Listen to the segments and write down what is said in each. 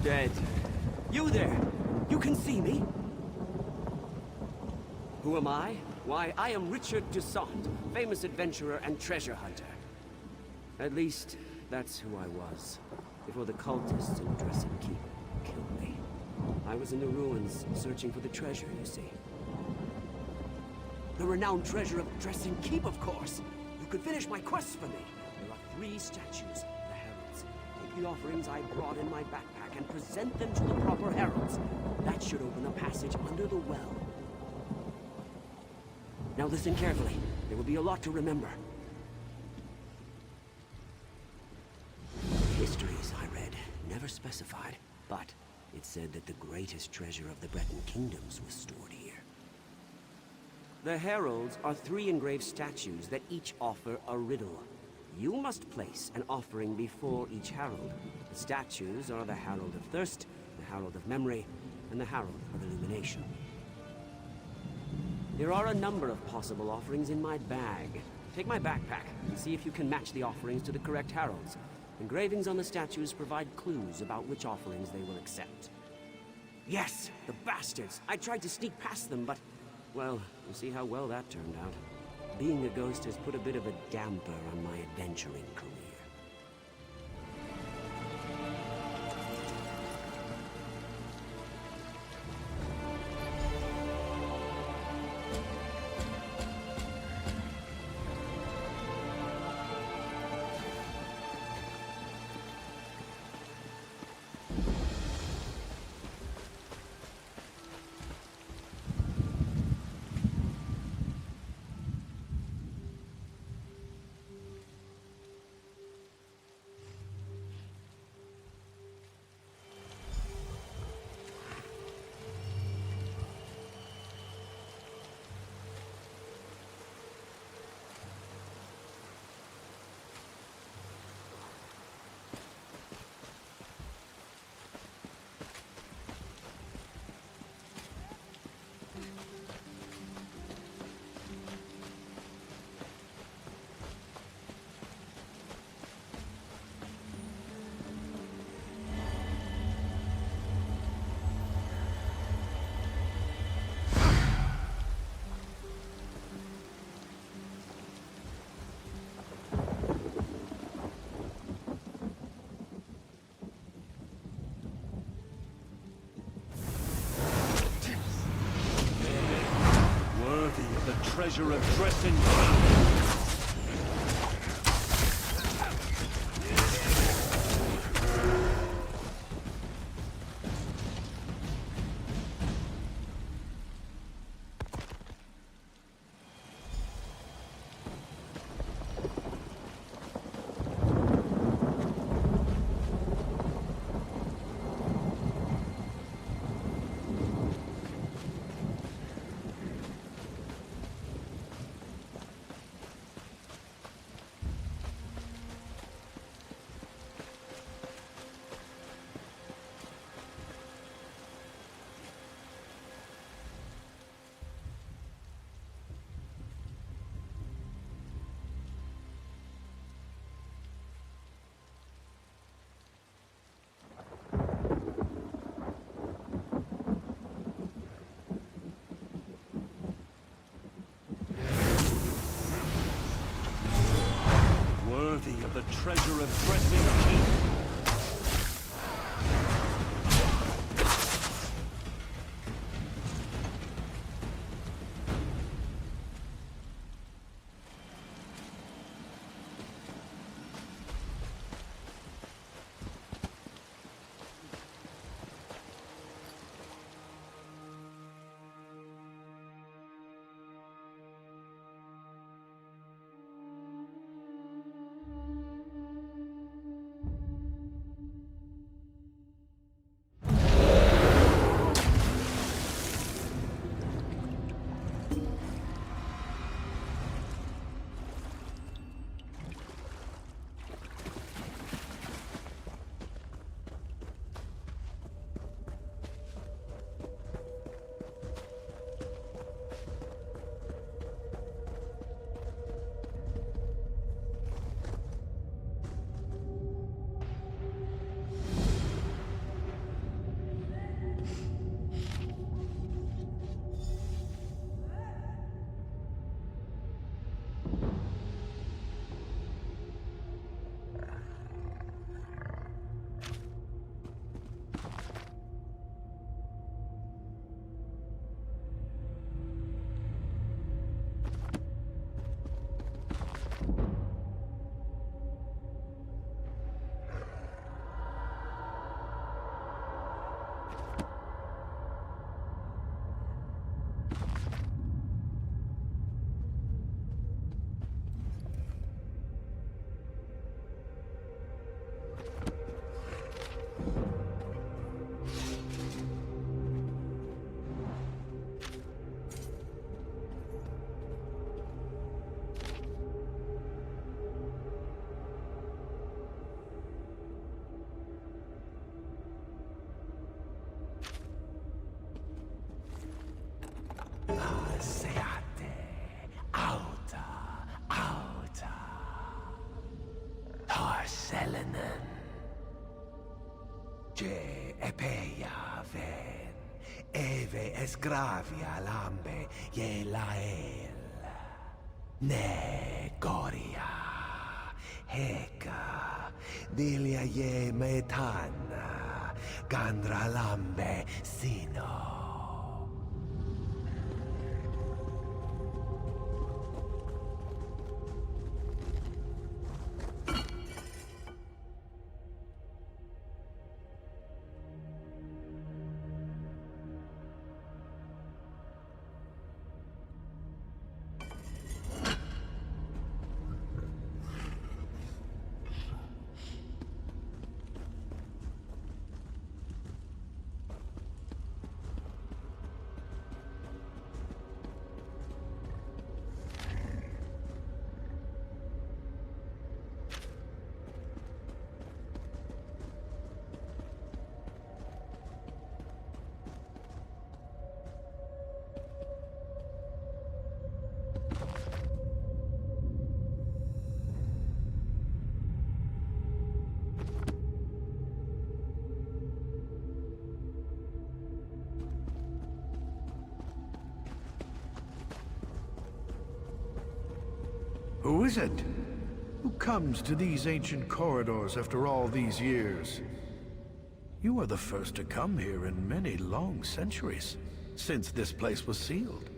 Dead. You there! You can see me? Who am I? Why, I am Richard Dresan, famous adventurer and treasure hunter. At least, that's who I was, before the cultists in Dresan Keep killed me. I was in the ruins, searching for the treasure, you see. The renowned treasure of Dresan Keep, of course! You could finish my quest for me. There are 3 statues, the heralds. Take the offerings I brought in my backpack and present them to the proper heralds. That should open a passage under the well. Now listen carefully. There will be a lot to remember. The histories I read never specified, but it said that the greatest treasure of the Breton kingdoms was stored here. The heralds are 3 engraved statues that each offer a riddle. You must place an offering before each herald. The statues are the Herald of Thirst, the Herald of Memory, and the Herald of Illumination. There are a number of possible offerings in my bag. Take my backpack and see if you can match the offerings to the correct heralds. Engravings on the statues provide clues about which offerings they will accept. Yes, the bastards! I tried to sneak past them, but... well, you see how well that turned out. Being a ghost has put a bit of a damper on my adventuring career. Treasure of Dresan Keep. Worthy of the treasure of Dresan Keep. Voce epeia ven, eve esgravia lambe ye lael. Ne goria, heka, dilia ye metana, gandra lambe sino. Who is it? Who comes to these ancient corridors after all these years? You are the first to come here in many long centuries, since this place was sealed.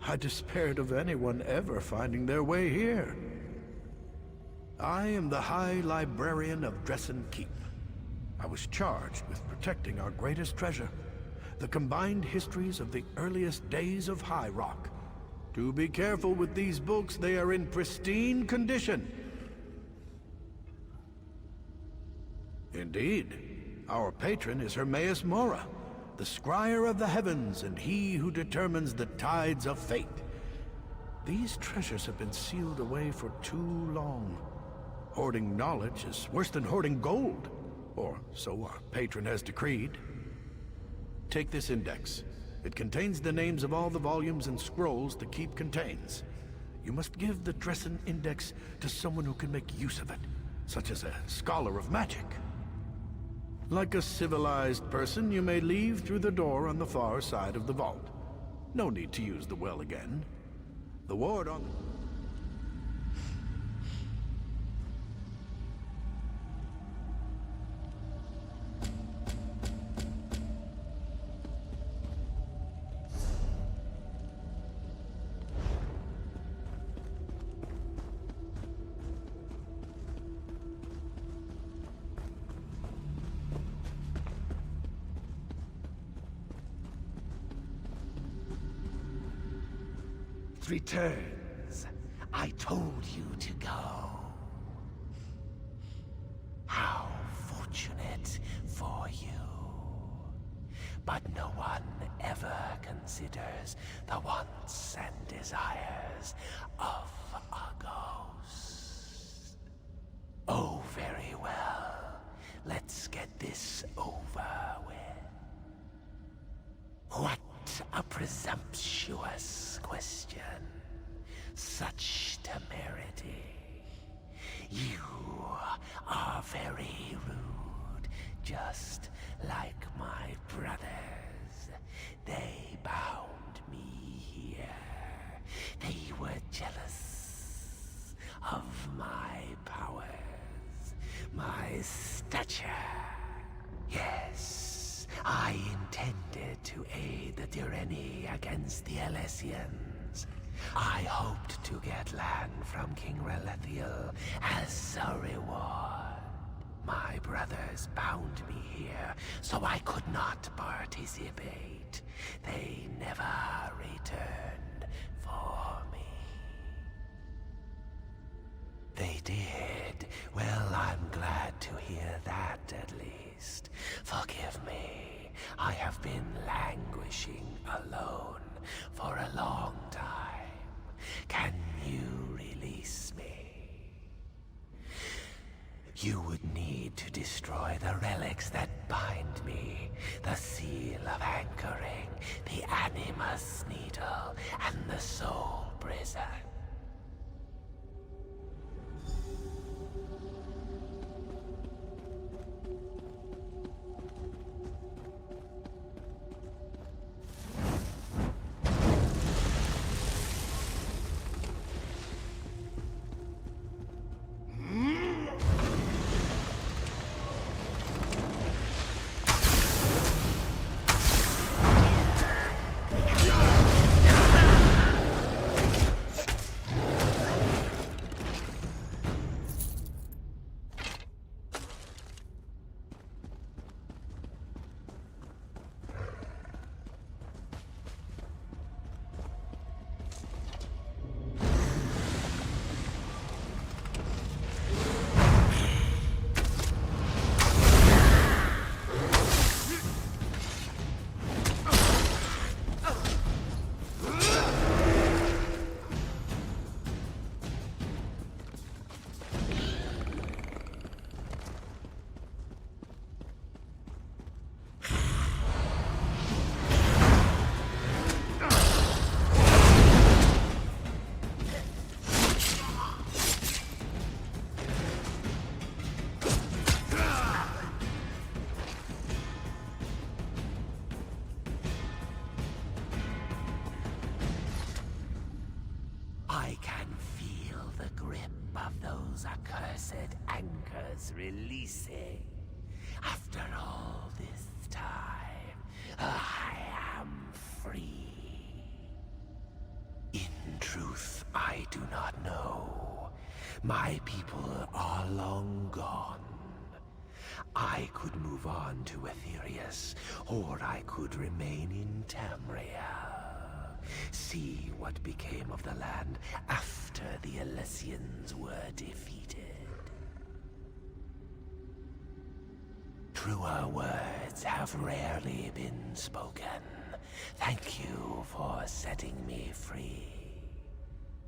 I despaired of anyone ever finding their way here. I am the High Librarian of Dresan Keep. I was charged with protecting our greatest treasure, the combined histories of the earliest days of High Rock. Do be careful with these books, they are in pristine condition. Indeed, our patron is Hermaeus Mora, the scryer of the heavens and he who determines the tides of fate. These treasures have been sealed away for too long. Hoarding knowledge is worse than hoarding gold, or so our patron has decreed. Take this index. It contains the names of all the volumes and scrolls the keep contains. You must give the Dresan Index to someone who can make use of it, such as a scholar of magic. Like a civilized person, you may leave through the door on the far side of the vault. No need to use the well again. The ward on... Returns. I told you to go. How fortunate for you. But no one ever considers the wants and desires of a ghost. Oh, very well. Let's get this over with. What a presumptuous question. Such temerity. You are very rude, just like my brothers. They bound me here. They were jealous of my powers, my stature. Yes, I intended to aid the Direni against the Alessians. I hoped to get land from King Relethiel as a reward. My brothers bound me here, so I could not participate. They never returned for me. They did. Well, I'm glad to hear that at least. Forgive me. I have been languishing alone for a long time. Can you release me? You would need to destroy the relics that bind me, the seal of anchoring, the animus needle, and the soul prison. I can feel the grip of those accursed anchors releasing. After all this time, I am free. In truth, I do not know. My people are long gone. I could move on to Aetherius, or I could remain in Tamriel. See what became of the land after the Elysians were defeated. Truer words have rarely been spoken. Thank you for setting me free.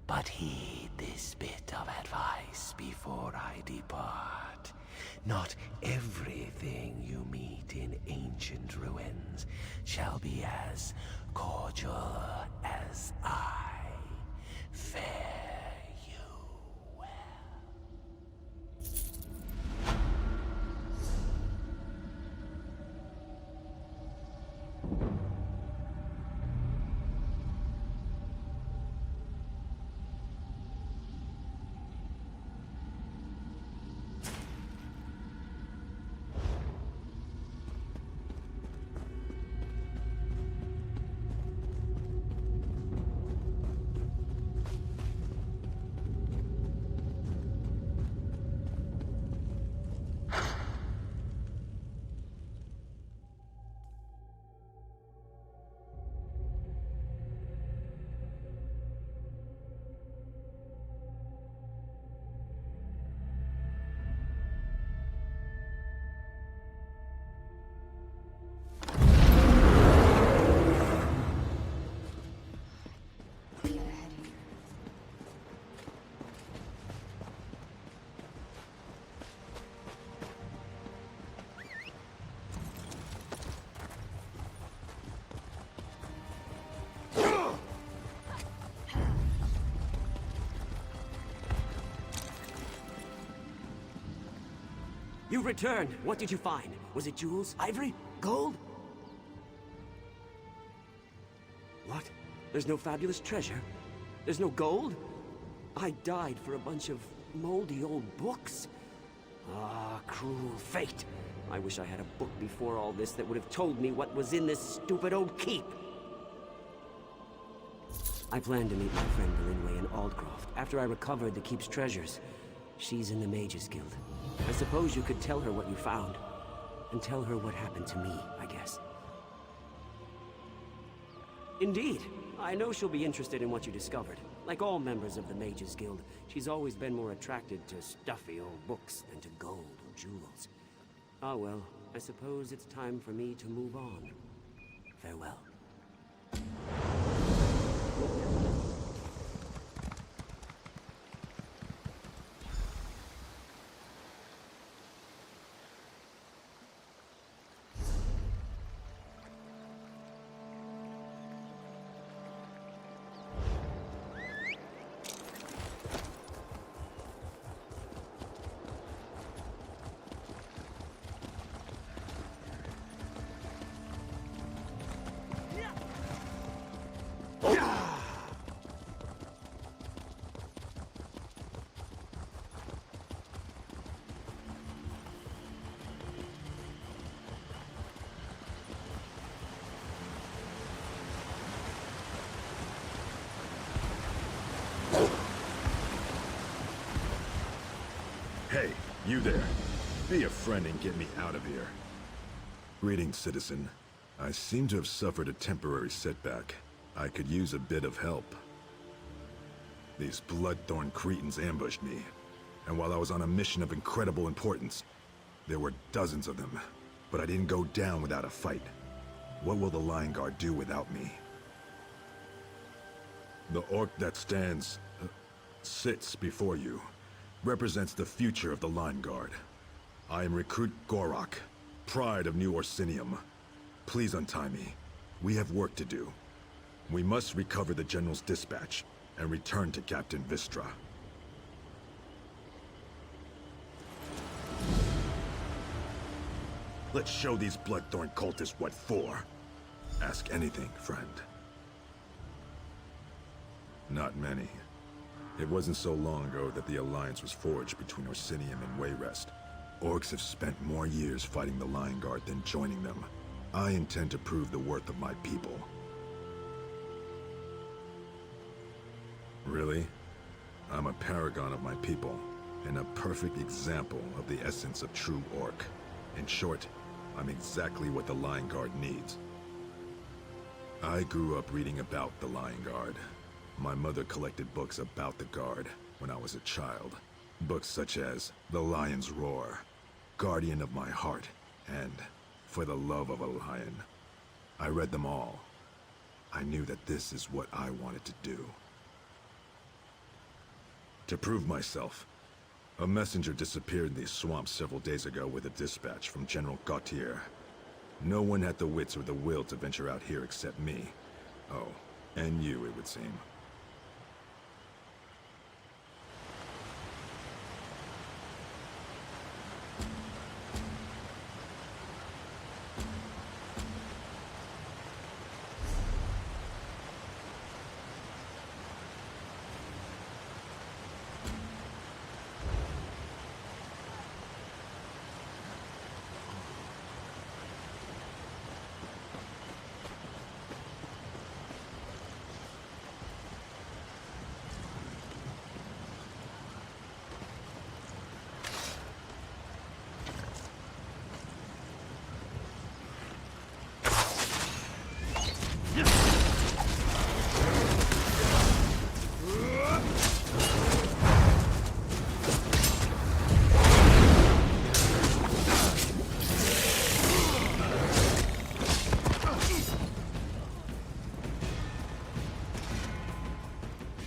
But heed this bit of advice before I depart. Not everything you meet in ancient ruins shall be as cordial as I. Fare you well. You returned. What did you find? Was it jewels? Ivory? Gold? What? There's no fabulous treasure? There's no gold? I died for a bunch of moldy old books. Ah, cruel fate. I wish I had a book before all this that would have told me what was in this stupid old keep. I plan to meet my friend Linway in Aldcroft after I recovered the keep's treasures. She's in the Mages Guild. I suppose you could tell her what you found. And tell her what happened to me, I guess. Indeed. I know she'll be interested in what you discovered. Like all members of the Mages Guild, she's always been more attracted to stuffy old books than to gold or jewels. Ah well, I suppose it's time for me to move on. Farewell. Hey, you there. Be a friend and get me out of here. Greetings, citizen. I seem to have suffered a temporary setback. I could use a bit of help. These bloodthorn cretins ambushed me, and while I was on a mission of incredible importance, there were dozens of them, but I didn't go down without a fight. What will the Lion Guard do without me? The orc that sits before you, represents the future of the Lion Guard. I am Recruit Gorack, pride of New Orsinium. Please untie me. We have work to do. We must recover the General's dispatch and return to Captain Vistra. Let's show these Bloodthorn cultists what for. Ask anything, friend. Not many. It wasn't so long ago that the alliance was forged between Orsinium and Wayrest. Orcs have spent more years fighting the Lion Guard than joining them. I intend to prove the worth of my people. Really? I'm a paragon of my people, and a perfect example of the essence of true Orc. In short, I'm exactly what the Lion Guard needs. I grew up reading about the Lion Guard. My mother collected books about the Guard when I was a child. Books such as The Lion's Roar, Guardian of My Heart, and For the Love of a Lion. I read them all. I knew that this is what I wanted to do. To prove myself, a messenger disappeared in these swamps several days ago with a dispatch from General Gautier. No one had the wits or the will to venture out here except me. Oh, and you, it would seem.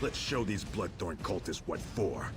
Let's show these Bloodthorn cultists what for.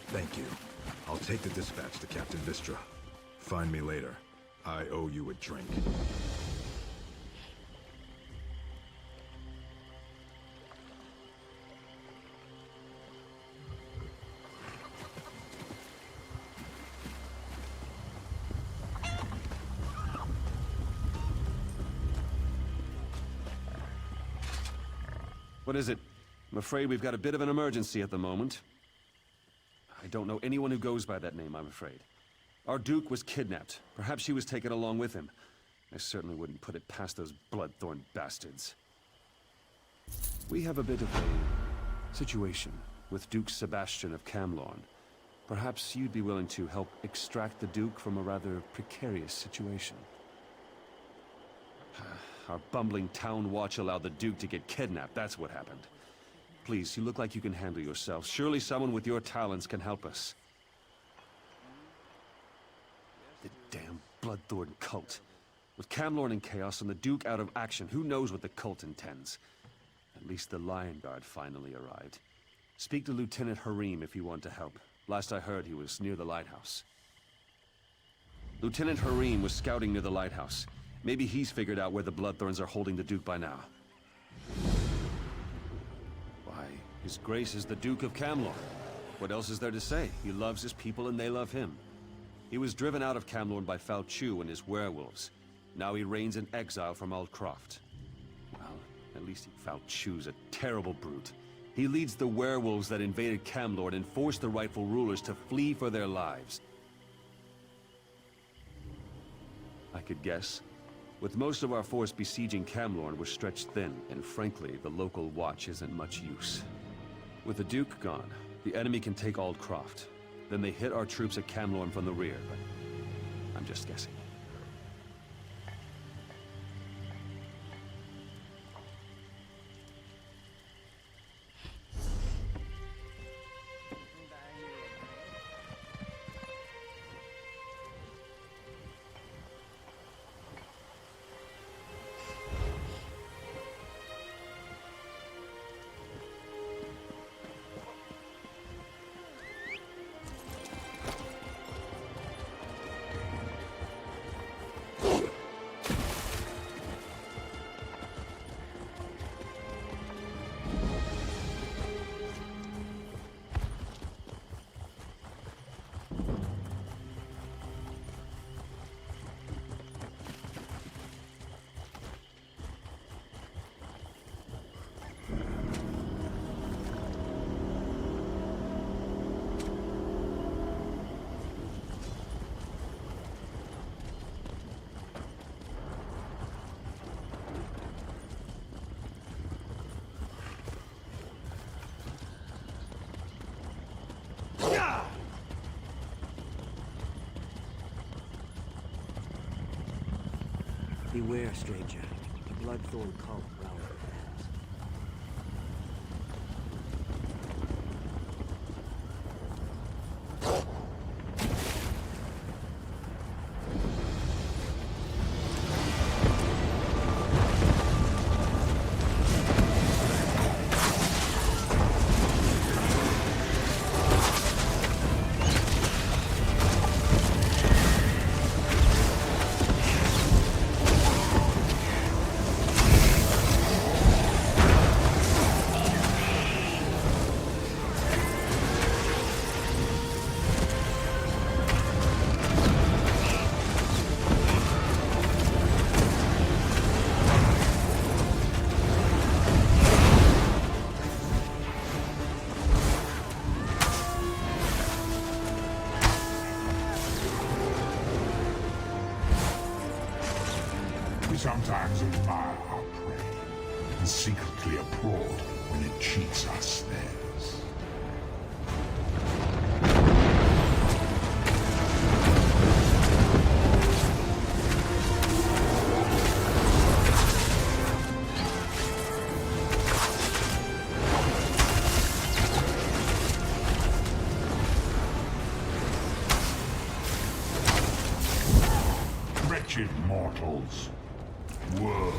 Thank you. I'll take the dispatch to Captain Vistra. Find me later. I owe you a drink. What is it? I'm afraid we've got a bit of an emergency at the moment. I don't know anyone who goes by that name, I'm afraid. Our Duke was kidnapped. Perhaps she was taken along with him. I certainly wouldn't put it past those Bloodthorn bastards. We have a bit of a situation with Duke Sebastian of Camlorn. Perhaps you'd be willing to help extract the Duke from a rather precarious situation. Our bumbling town watch allowed the Duke to get kidnapped, that's what happened. Please, you look like you can handle yourself. Surely someone with your talents can help us. The damn Bloodthorn cult. With Camlorn in chaos and the Duke out of action, who knows what the cult intends? At least the Lion Guard finally arrived. Speak to Lieutenant Harim if you want to help. Last I heard, he was near the lighthouse. Lieutenant Harim was scouting near the lighthouse. Maybe he's figured out where the Bloodthorns are holding the Duke by now. Why, His Grace is the Duke of Camlorn. What else is there to say? He loves his people and they love him. He was driven out of Camlorn by Falchu and his werewolves. Now he reigns in exile from Aldcroft. Well, at least he found Choose a terrible brute. He leads the werewolves that invaded Camlord and forced the rightful rulers to flee for their lives. I could guess. With most of our force besieging Camlord, we're stretched thin, and frankly, the local watch isn't much use. With the Duke gone, the enemy can take Aldcroft. Then they hit our troops at Camlorn from the rear, but I'm just guessing. Beware, stranger. The Bloodthorn cult prowls the lands. We sometimes admire our prey, and secretly applaud when it cheats our snares. Wretched mortals. World.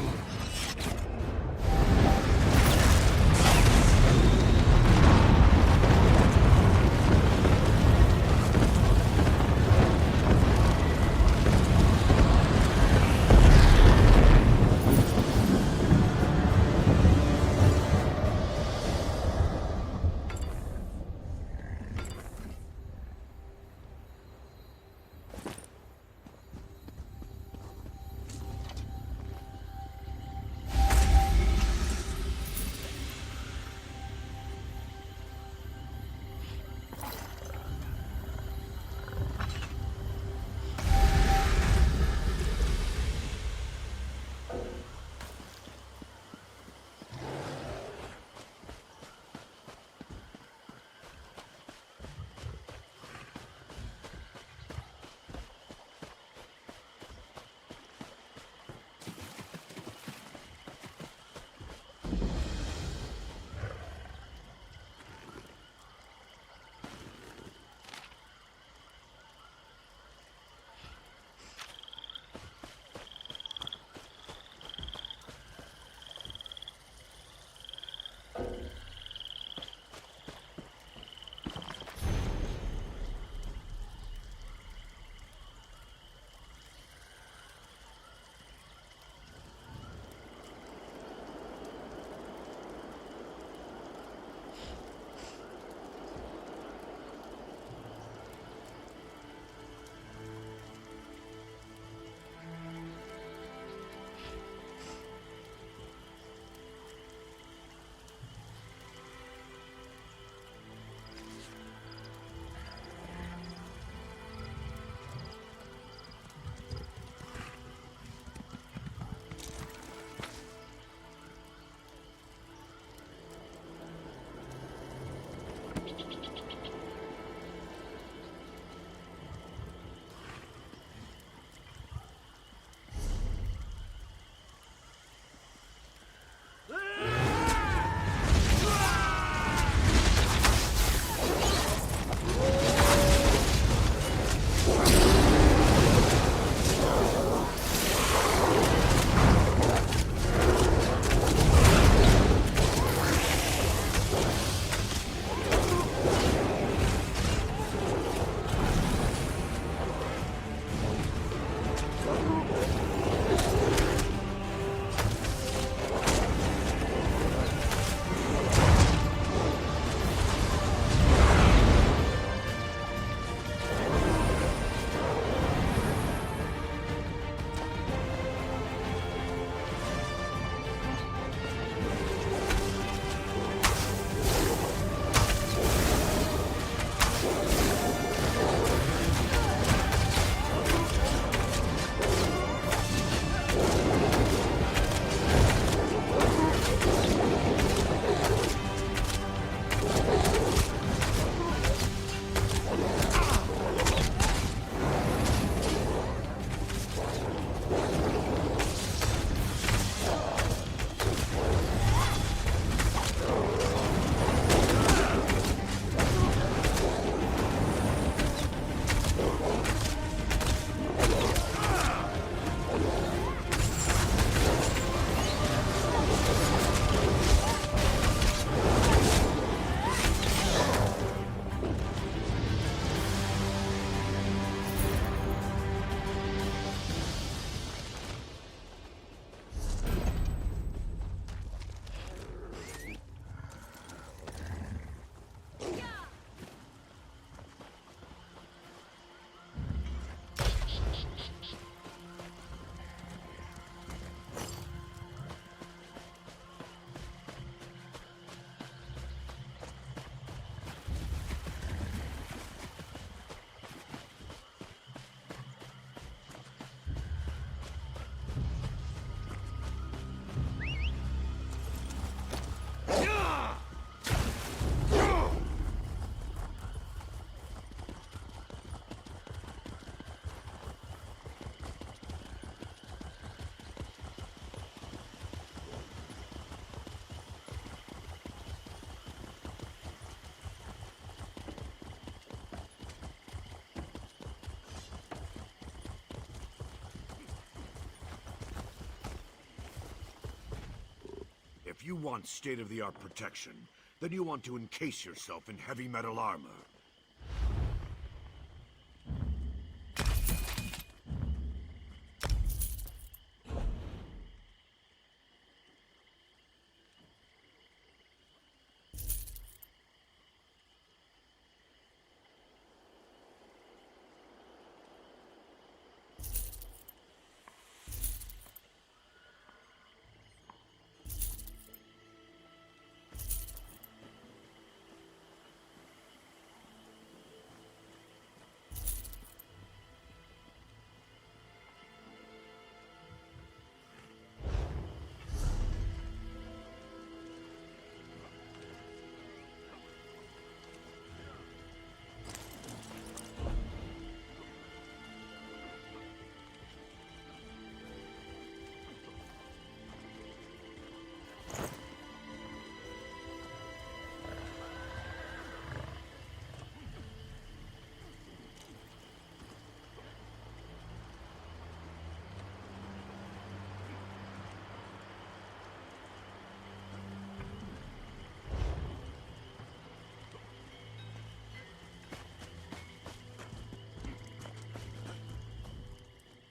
you want state-of-the-art protection, then you want to encase yourself in heavy metal armor.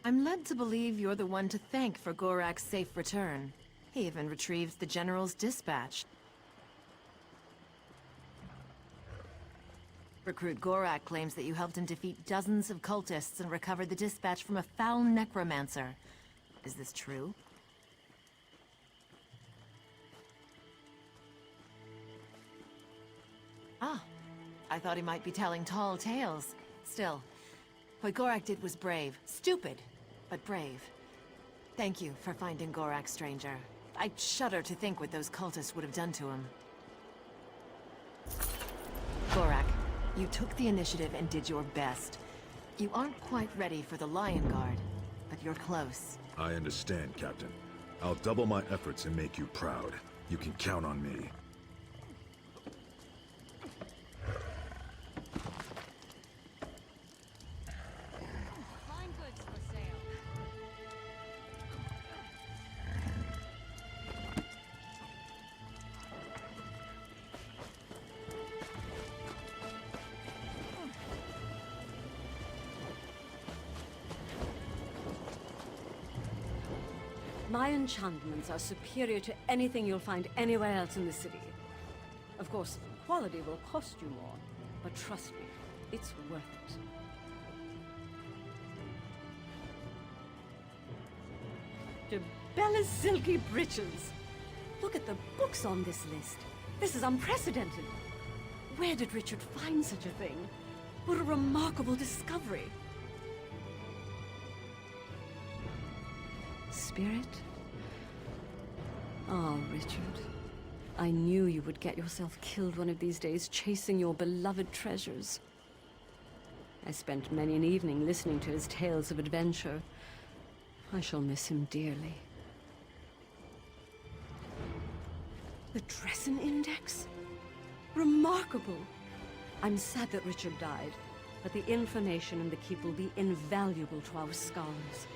I'm led to believe you're the one to thank for Gorack's safe return. He even retrieved the General's dispatch. Recruit Gorack claims that you helped him defeat dozens of cultists and recovered the dispatch from a foul necromancer. Is this true? Ah, I thought he might be telling tall tales. Still, what Gorack did was brave. Stupid, but brave. Thank you for finding Gorack, stranger. I shudder to think what those cultists would have done to him. Gorack, you took the initiative and did your best. You aren't quite ready for the Lion Guard, but you're close. I understand, Captain. I'll double my efforts and make you proud. You can count on me. Fine goods for sale. My enchantments are superior to anything you'll find anywhere else in the city. Of course, quality will cost you more, but trust me, it's worth it. Bella's silky breeches. Look at the books on this list. This is unprecedented. Where did Richard find such a thing? What a remarkable discovery. Spirit? Ah, Richard. I knew you would get yourself killed one of these days chasing your beloved treasures. I spent many an evening listening to his tales of adventure. I shall miss him dearly. The Dresan Index? Remarkable! I'm sad that Richard died, but the information in the keep will be invaluable to our scholars.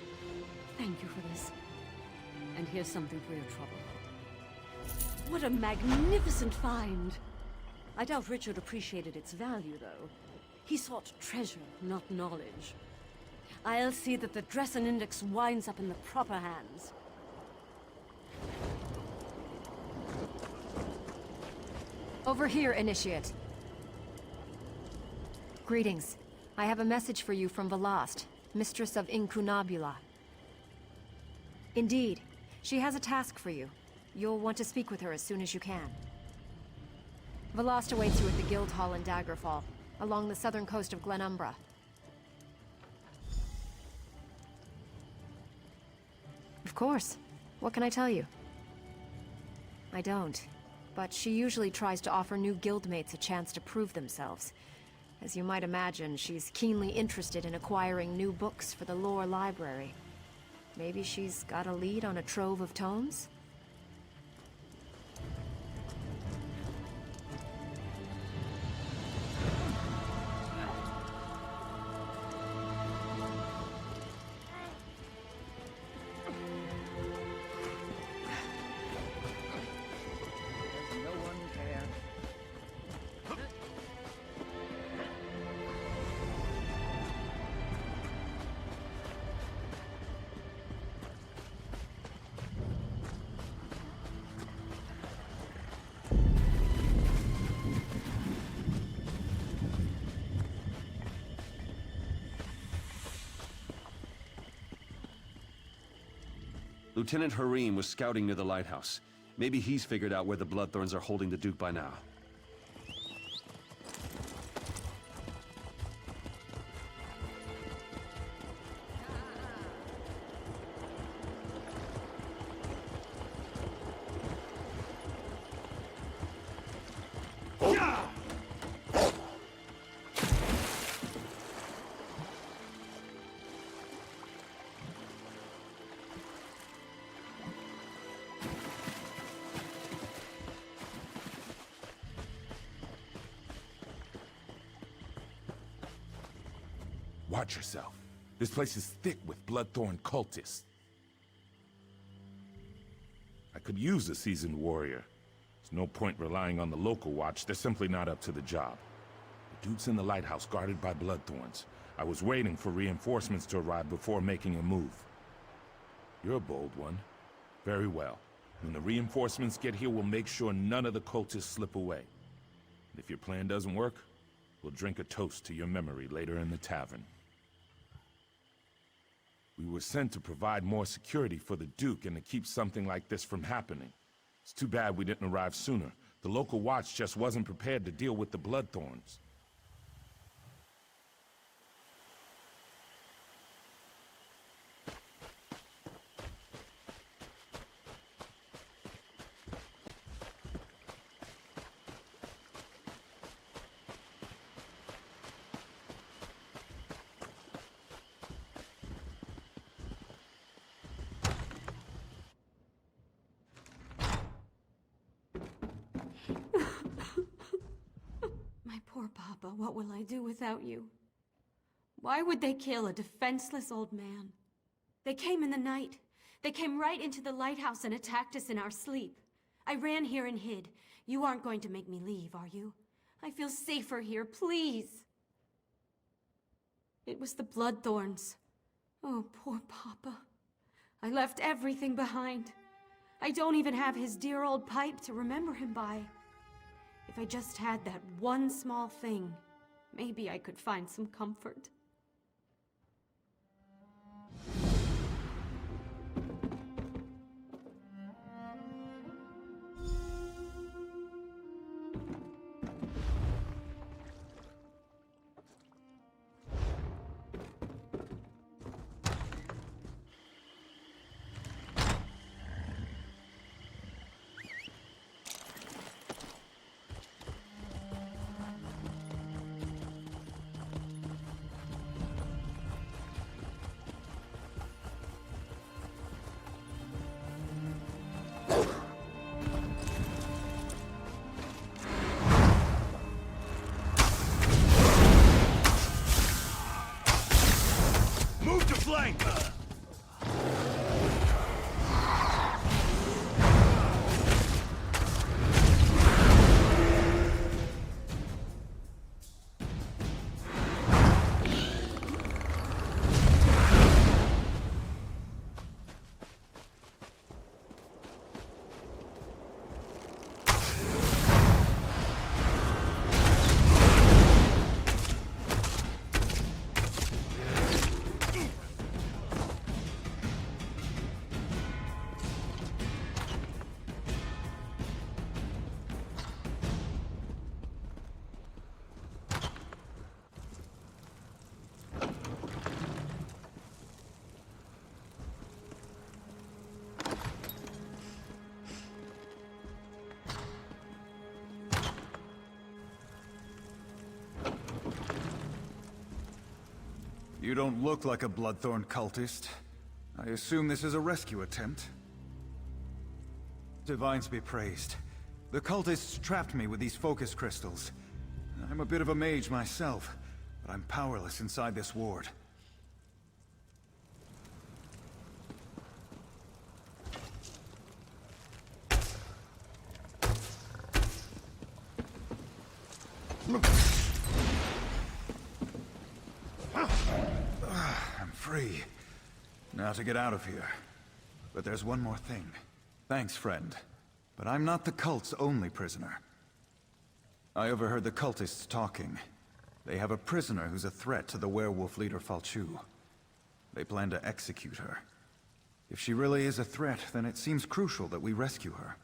Thank you for this. And here's something for your trouble. What a magnificent find! I doubt Richard appreciated its value, though. He sought treasure, not knowledge. I'll see that the Dresan Index winds up in the proper hands. Over here, Initiate. Greetings. I have a message for you from Velast, Mistress of Incunabula. Indeed. She has a task for you. You'll want to speak with her as soon as you can. Velast awaits you at the Guild Hall in Daggerfall, along the southern coast of Glenumbra. Of course. What can I tell you? I don't. But she usually tries to offer new guildmates a chance to prove themselves. As you might imagine, she's keenly interested in acquiring new books for the lore library. Maybe she's got a lead on a trove of tomes? Lieutenant Harim was scouting near the lighthouse. Maybe he's figured out where the Bloodthorns are holding the Duke by now. Watch yourself. This place is thick with Bloodthorn cultists. I could use a seasoned warrior. There's no point relying on the local watch. They're simply not up to the job. The Duke's in the lighthouse, guarded by Bloodthorns. I was waiting for reinforcements to arrive before making a move. You're a bold one. Very well. When the reinforcements get here, we'll make sure none of the cultists slip away. And if your plan doesn't work, we'll drink a toast to your memory later in the tavern. We were sent to provide more security for the Duke and to keep something like this from happening. It's too bad we didn't arrive sooner. The local watch just wasn't prepared to deal with the Bloodthorns. Poor Papa, what will I do without you? Why would they kill a defenseless old man? They came in the night. They came right into the lighthouse and attacked us in our sleep. I ran here and hid. You aren't going to make me leave, are you? I feel safer here, please. It was the Bloodthorns. Oh, poor Papa. I left everything behind. I don't even have his dear old pipe to remember him by. If I just had that one small thing, maybe I could find some comfort. You don't look like a Bloodthorn cultist. I assume this is a rescue attempt. Divines be praised. The cultists trapped me with these focus crystals. I'm a bit of a mage myself, but I'm powerless inside this ward. I'm free. Now to get out of here. But there's one more thing. Thanks, friend. But I'm not the cult's only prisoner. I overheard the cultists talking. They have a prisoner who's a threat to the werewolf leader Falchu. They plan to execute her. If she really is a threat, then it seems crucial that we rescue her.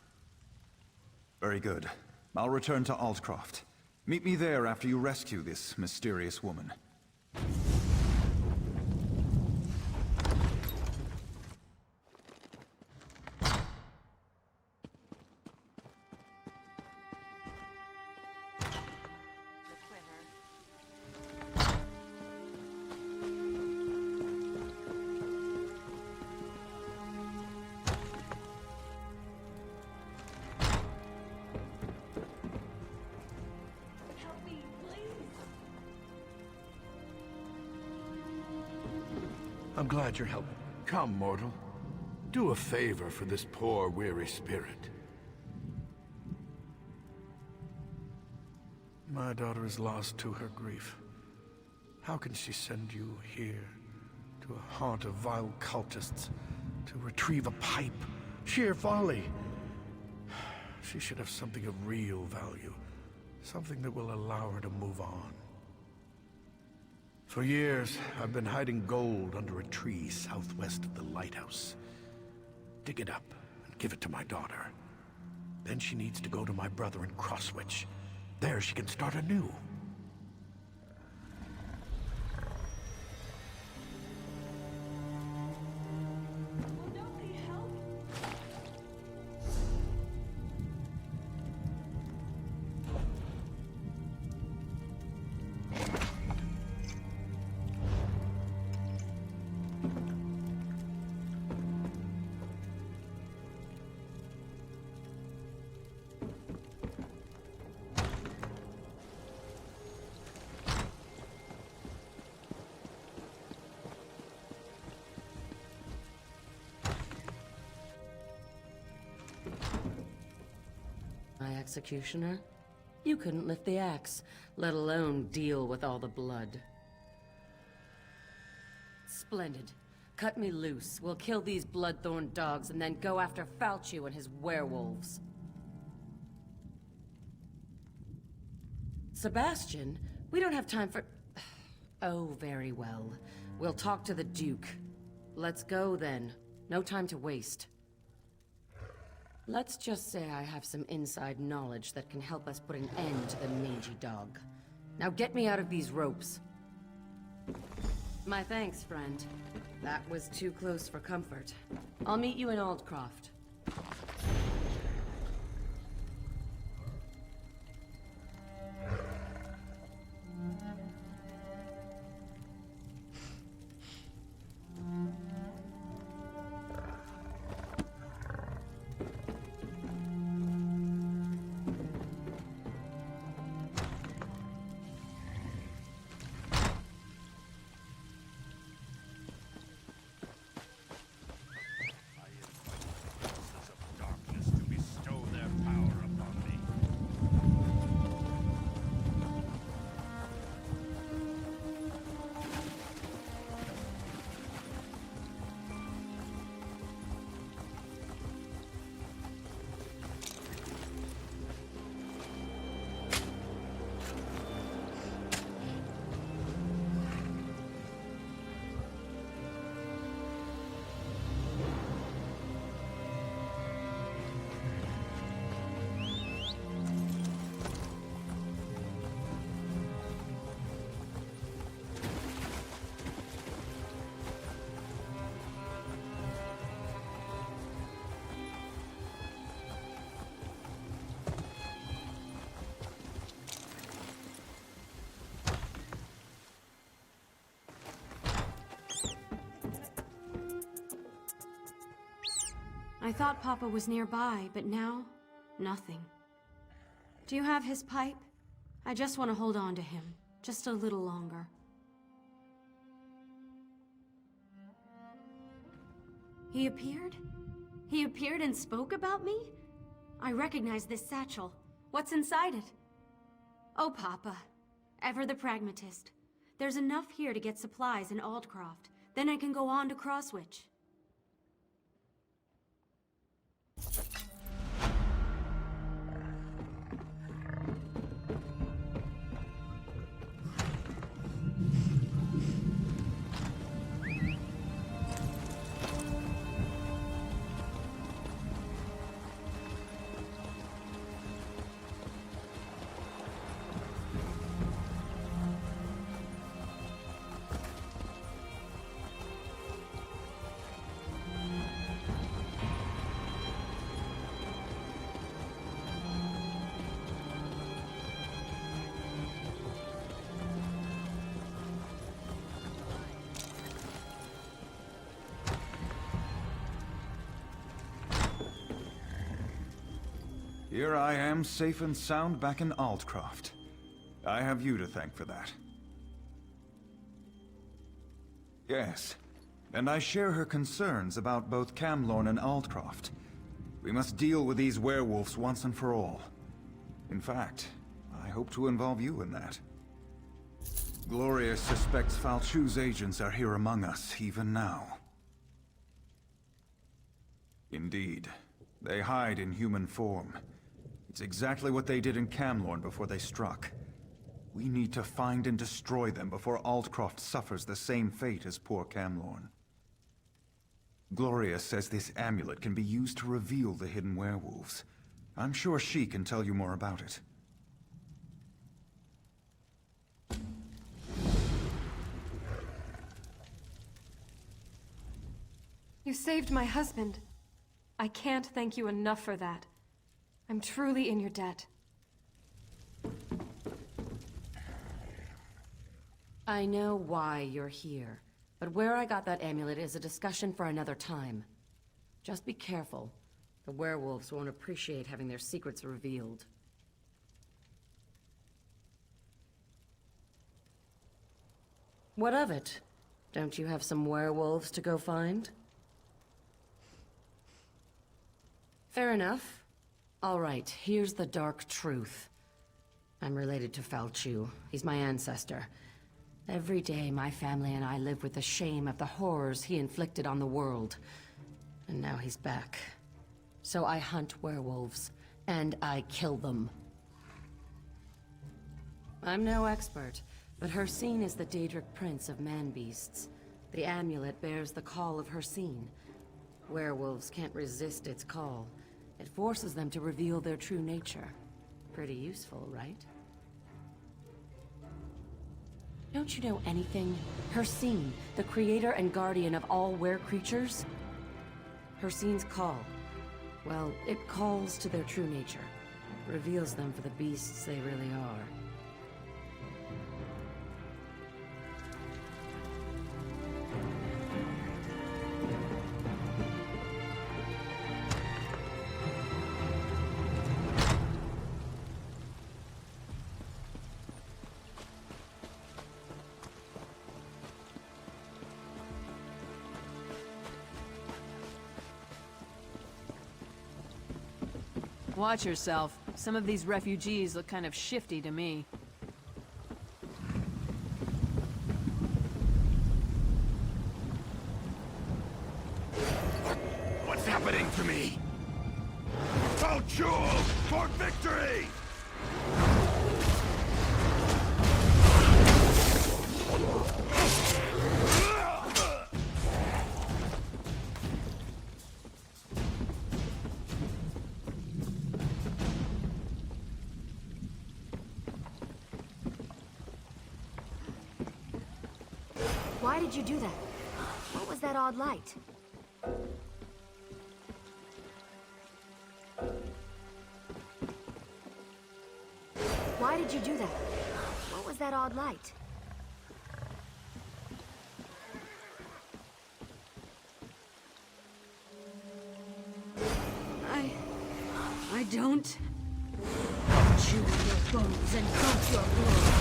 Very good. I'll return to Aldcroft. Meet me there after you rescue this mysterious woman. I'm glad you're helping. Come, mortal. Do a favor for this poor, weary spirit. My daughter is lost to her grief. How can she send you here, to a haunt of vile cultists, to retrieve a pipe? Sheer folly! She should have something of real value, something that will allow her to move on. For years, I've been hiding gold under a tree southwest of the lighthouse. Dig it up and give it to my daughter. Then she needs to go to my brother in Crosswitch. There she can start anew. Executioner? You couldn't lift the axe, let alone deal with all the blood. Splendid. Cut me loose. We'll kill these bloodthorn dogs and then go after Falchu and his werewolves. Sebastian? We don't have time for... Oh, very well. We'll talk to the Duke. Let's go, then. No time to waste. Let's just say I have some inside knowledge that can help us put an end to the mangy dog. Now get me out of these ropes. My thanks, friend. That was too close for comfort. I'll meet you in Aldcroft. I thought Papa was nearby, but now, nothing. Do you have his pipe? I just want to hold on to him, just a little longer. He appeared? He appeared and spoke about me? I recognize this satchel. What's inside it? Oh, Papa. Ever the pragmatist. There's enough here to get supplies in Aldcroft. Then I can go on to Crosswitch. Here I am, safe and sound back in Aldcroft. I have you to thank for that. Yes, and I share her concerns about both Camlorn and Aldcroft. We must deal with these werewolves once and for all. In fact, I hope to involve you in that. Gloria suspects Falchu's agents are here among us, even now. Indeed, they hide in human form. It's exactly what they did in Camlorn before they struck. We need to find and destroy them before Aldcroft suffers the same fate as poor Camlorn. Gloria says this amulet can be used to reveal the hidden werewolves. I'm sure she can tell you more about it. You saved my husband. I can't thank you enough for that. I'm truly in your debt. I know why you're here, but where I got that amulet is a discussion for another time. Just be careful. The werewolves won't appreciate having their secrets revealed. What of it? Don't you have some werewolves to go find? Fair enough. All right, here's the dark truth. I'm related to Falchu. He's my ancestor. Every day, my family and I live with the shame of the horrors he inflicted on the world. And now he's back. So I hunt werewolves, and I kill them. I'm no expert, but Hircine is the Daedric prince of man-beasts. The amulet bears the call of Hircine. Werewolves can't resist its call. It forces them to reveal their true nature. Pretty useful, right? Don't you know anything? Hircine, the creator and guardian of all were-creatures? Hircine's call. Well, it calls to their true nature. Reveals them for the beasts they really are. Watch yourself. Some of these refugees look kind of shifty to me. What's happening to me? Falchu for victory! Why did you do that? What was that odd light? Why did you do that? What was that odd light? I don't. I'll chew on your bones and drink your blood.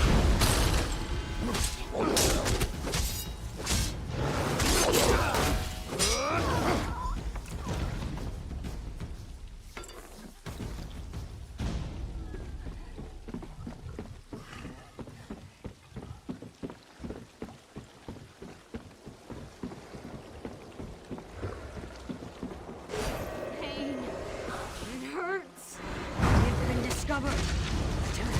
Discovered. Attack!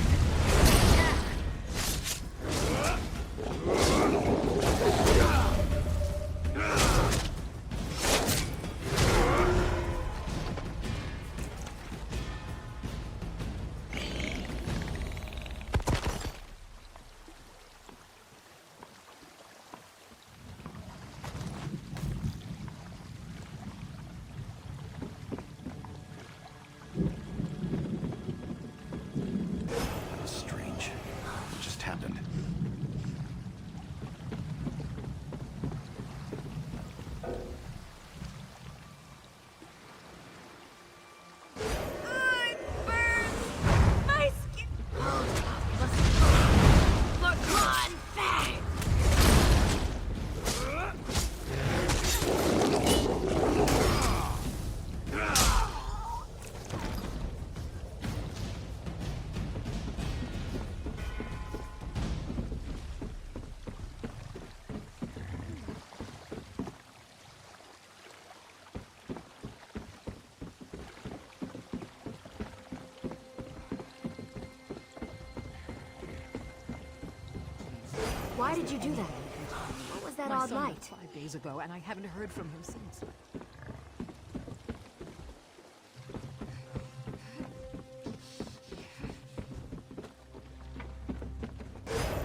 did you do that? What was that My odd son light? left 5 days ago, and I haven't heard from him since.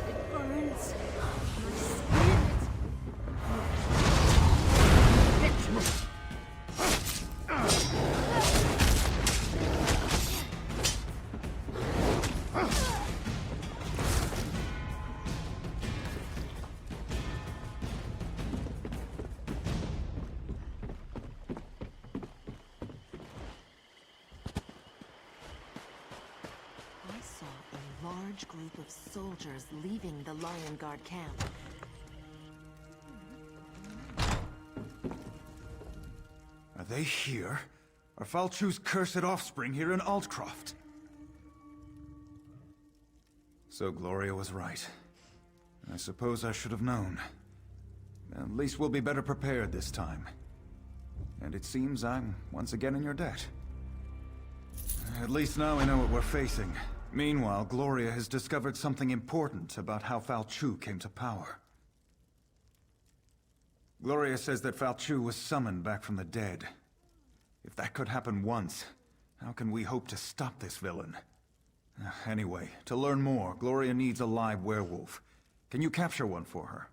It burns. My skin. Large group of soldiers leaving the Lion Guard camp. Are they here? Are Falchu's cursed offspring here in Aldcroft? So Gloria was right. I suppose I should have known. At least we'll be better prepared this time. And it seems I'm once again in your debt. At least now we know what we're facing. Meanwhile, Gloria has discovered something important about how Falchu came to power. Gloria says that Falchu was summoned back from the dead. If that could happen once, how can we hope to stop this villain? Anyway, to learn more, Gloria needs a live werewolf. Can you capture one for her?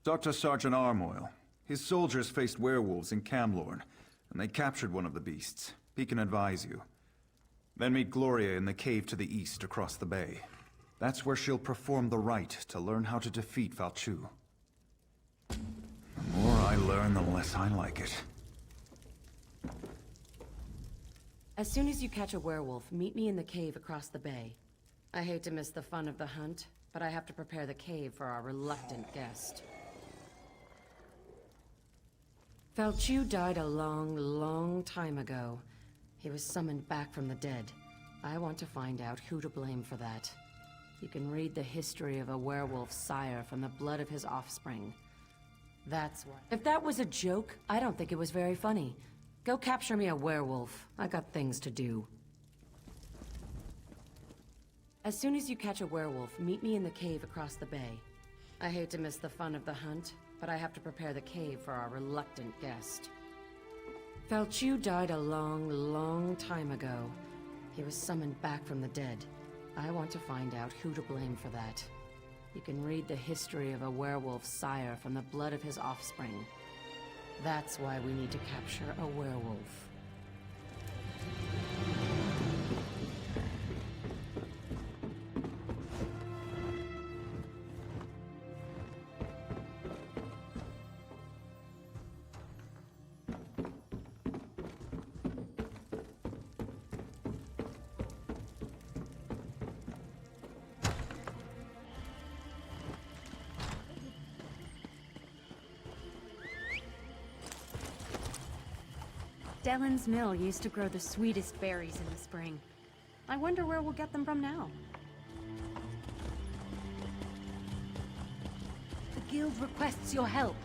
Talk to Sergeant Armoil. His soldiers faced werewolves in Camlorn, and they captured one of the beasts. He can advise you. Then meet Gloria in the cave to the east across the bay. That's where she'll perform the rite to learn how to defeat Falchu. The more I learn, the less I like it. As soon as you catch a werewolf, meet me in the cave across the bay. I hate to miss the fun of the hunt, but I have to prepare the cave for our reluctant guest. Falchu died a long, long time ago. He was summoned back from the dead. I want to find out who to blame for that. You can read the history of a werewolf sire from the blood of his offspring. That's why. If that was a joke, I don't think it was very funny. Go capture me a werewolf. I got things to do. As soon as you catch a werewolf, meet me in the cave across the bay. I hate to miss the fun of the hunt, but I have to prepare the cave for our reluctant guest. Falchu died a long, long time ago. He was summoned back from the dead. I want to find out who to blame for that. You can read the history of a werewolf sire from the blood of his offspring. That's why we need to capture a werewolf. Dellen's mill used to grow the sweetest berries in the spring. I wonder where we'll get them from now. The guild requests your help.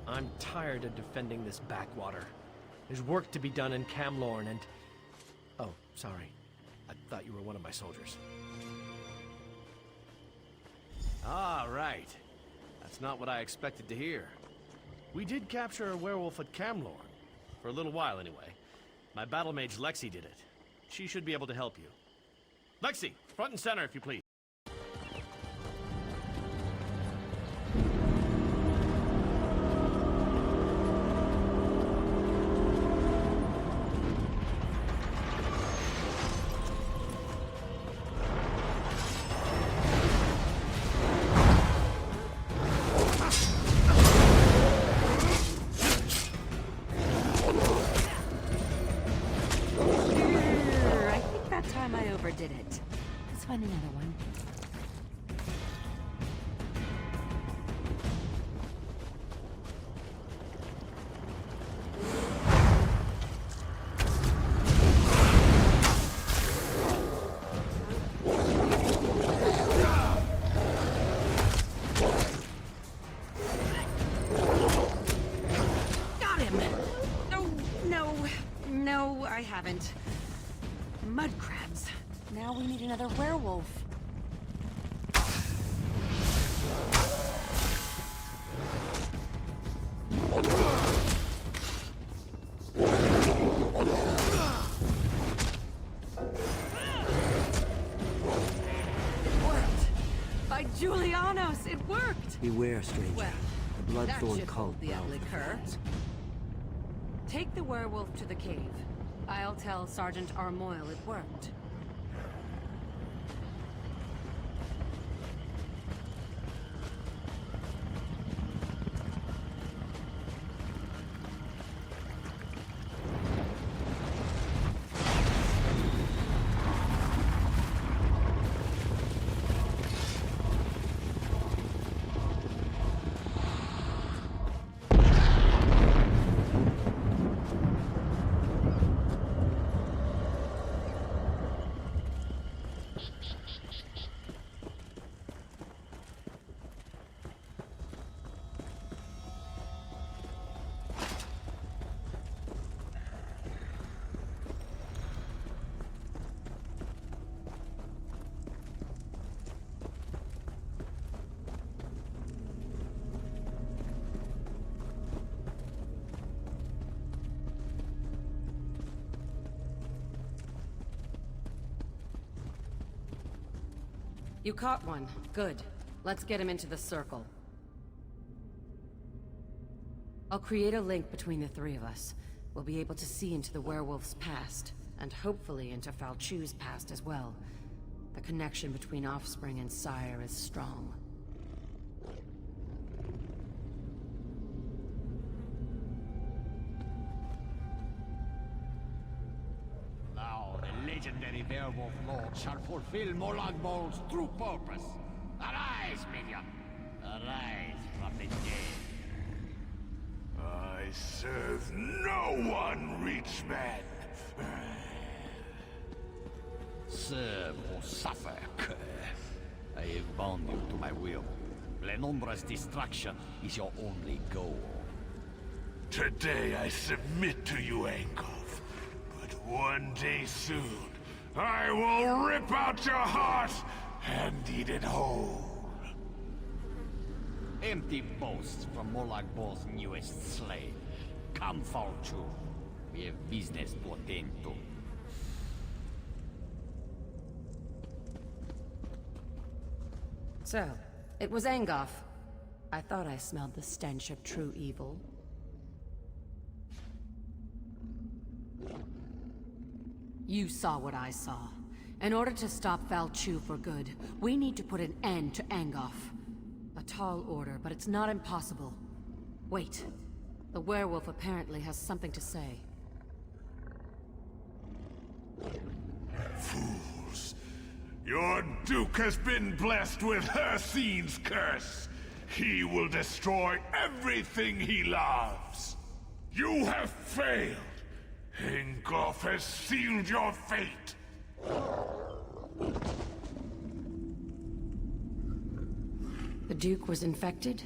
I'm tired of defending this backwater. There's work to be done in Camlorn and... Oh, sorry. I thought you were one of my soldiers. Ah, right. That's not what I expected to hear. We did capture a werewolf at Camlorn. For a little while, anyway. My battle mage Lexi did it. She should be able to help you. Lexi, front and center, if you please. Did it. Let's find another one. I haven't. Mud crabs. Now we need another werewolf. Julianos, it worked! Beware, stranger. Well, the that Bloodthorn should cult hold the ugly cur. Take the werewolf to the cave. I'll tell Sergeant Armoyle it worked. You caught one. Good. Let's get him into the circle. I'll create a link between the three of us. We'll be able to see into the werewolf's past, and hopefully into Falchu's past as well. The connection between offspring and sire is strong. Now the legendary werewolf lord shall fulfill Molag Bol's true purpose. Arise, minion! Arise from the dead. I serve no one, rich man. Serve or suffer, cur. I have bound you to my will. Lenumbra's destruction is your only goal. Today I submit to you, Angolf. But one day soon, I will rip out your heart and eat it whole. Empty boasts from Molag Bol's newest slave. Come, Falchu. We have business to attend to. So, it was Angolf. I thought I smelled the stench of true evil. You saw what I saw. In order to stop Falchu for good, we need to put an end to Angolf. A tall order, but it's not impossible. Wait. The werewolf apparently has something to say. Fools. Your Duke has been blessed with Hircine's curse. He will destroy everything he loves. You have failed. Angolf has sealed your fate. The Duke was infected?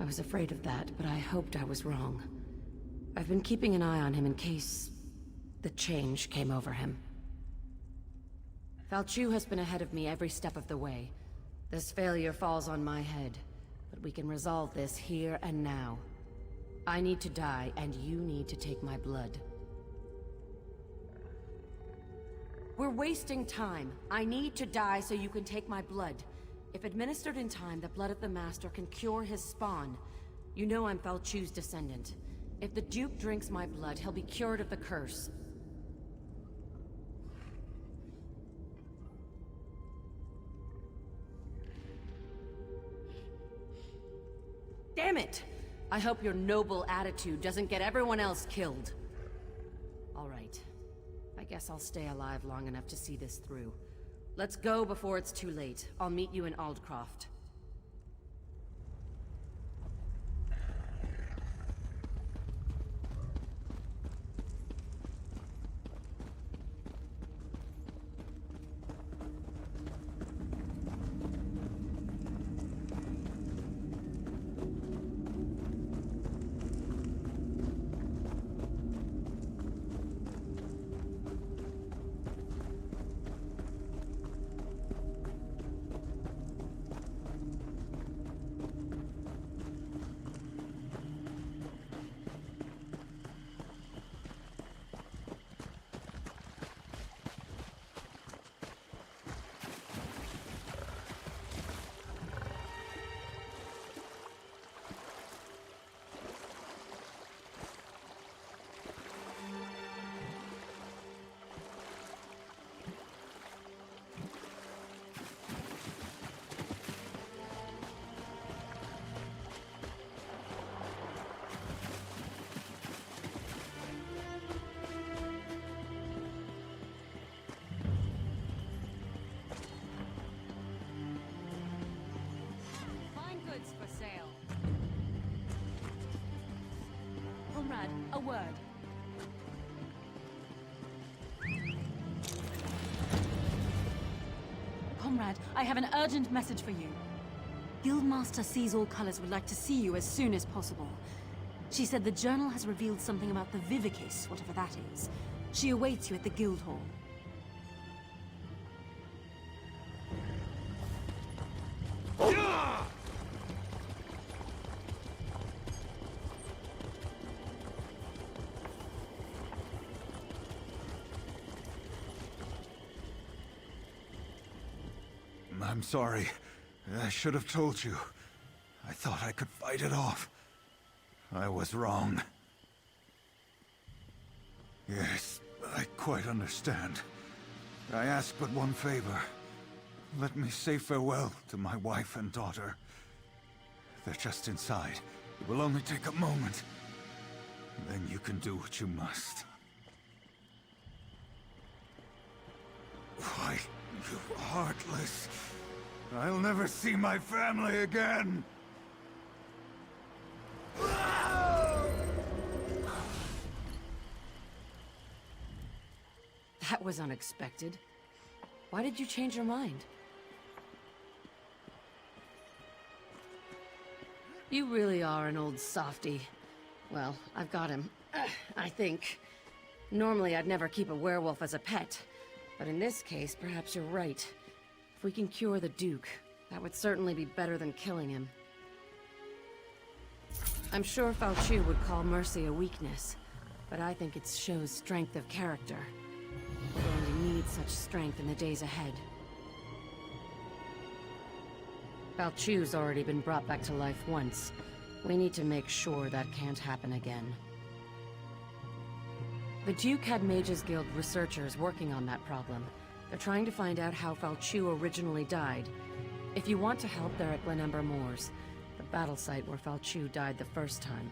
I was afraid of that, but I hoped I was wrong. I've been keeping an eye on him in case the change came over him. Falchu has been ahead of me every step of the way. This failure falls on my head, but we can resolve this here and now. I need to die, and you need to take my blood. We're wasting time. I need to die so you can take my blood. If administered in time, the blood of the Master can cure his spawn. You know I'm Falchu's descendant. If the Duke drinks my blood, he'll be cured of the curse. Damn it! I hope your noble attitude doesn't get everyone else killed. All right. I guess I'll stay alive long enough to see this through. Let's go before it's too late. I'll meet you in Aldcroft. A word. Comrade, I have an urgent message for you. Guildmaster Sees All Colors would like to see you as soon as possible. She said the journal has revealed something about the Vivicis, whatever that is. She awaits you at the guild hall. I'm sorry. I should have told you. I thought I could fight it off. I was wrong. Yes, I quite understand. I ask but one favor. Let me say farewell to my wife and daughter. They're just inside. It will only take a moment. Then you can do what you must. Why, you heartless... I'll never see my family again! That was unexpected. Why did you change your mind? You really are an old softy. Well, I've got him. I think. Normally I'd never keep a werewolf as a pet. But in this case, perhaps you're right. If we can cure the Duke, that would certainly be better than killing him. I'm sure Falchu would call mercy a weakness, but I think it shows strength of character. We're going to need such strength in the days ahead. Falchu's already been brought back to life once. We need to make sure that can't happen again. The Duke had Mages Guild researchers working on that problem. They're trying to find out how Falchu originally died. If you want to help, they're at Glenember Moors, the battle site where Falchu died the first time.